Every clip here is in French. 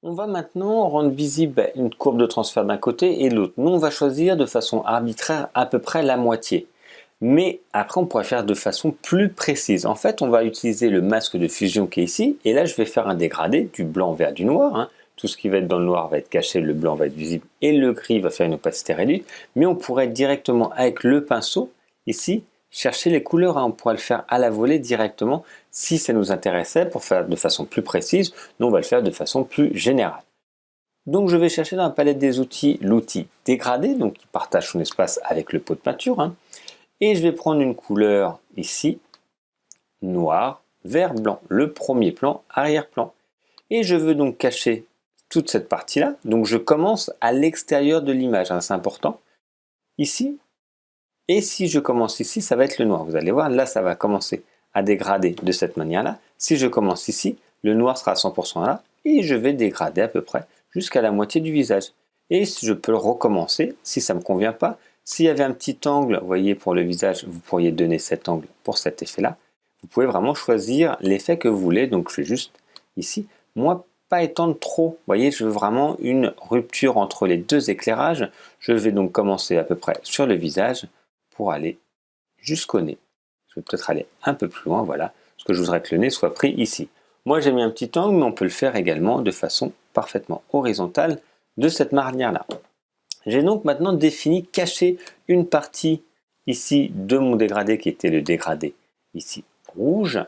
On va maintenant rendre visible une courbe de transfert d'un côté et de l'autre. Nous, on va choisir de façon arbitraire à peu près la moitié. Mais après, on pourrait faire de façon plus précise. En fait, on va utiliser le masque de fusion qui est ici. Et là, je vais faire un dégradé du blanc vers du noir. Tout ce qui va être dans le noir va être caché, le blanc va être visible et le gris va faire une opacité réduite. Mais on pourrait directement, avec le pinceau, ici, chercher les couleurs. On pourrait le faire à la volée directement si ça nous intéressait pour faire de façon plus précise. Nous, on va le faire de façon plus générale. Donc je vais chercher dans la palette des outils l'outil dégradé, donc qui partage son espace avec le pot de peinture. Et je vais prendre une couleur ici, noir, vert, blanc, le premier plan, arrière-plan. Et je veux donc cacher toute cette partie-là. Donc je commence à l'extérieur de l'image, c'est important. Ici. Et si je commence ici, ça va être le noir. Vous allez voir, là, ça va commencer à dégrader de cette manière-là. Si je commence ici, le noir sera à 100% là. Et je vais dégrader à peu près jusqu'à la moitié du visage. Et je peux le recommencer si ça ne me convient pas. S'il y avait un petit angle, vous voyez, pour le visage, vous pourriez donner cet angle pour cet effet-là. Vous pouvez vraiment choisir l'effet que vous voulez. Donc je fais juste ici. Moi, pas étendre trop. Vous voyez, je veux vraiment une rupture entre les deux éclairages. Je vais donc commencer à peu près sur le visage pour aller jusqu'au nez. Je vais peut-être aller un peu plus loin, voilà, parce que je voudrais que le nez soit pris ici. Moi j'ai mis un petit angle, mais on peut le faire également de façon parfaitement horizontale de cette manière-là. J'ai donc maintenant défini, caché une partie ici de mon dégradé qui était le dégradé ici rouge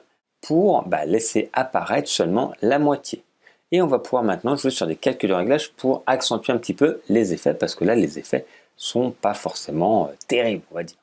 pour laisser apparaître seulement la moitié. Et on va pouvoir maintenant jouer sur des calculs de réglage pour accentuer un petit peu les effets, parce que là les effets sont pas forcément terribles, on va dire.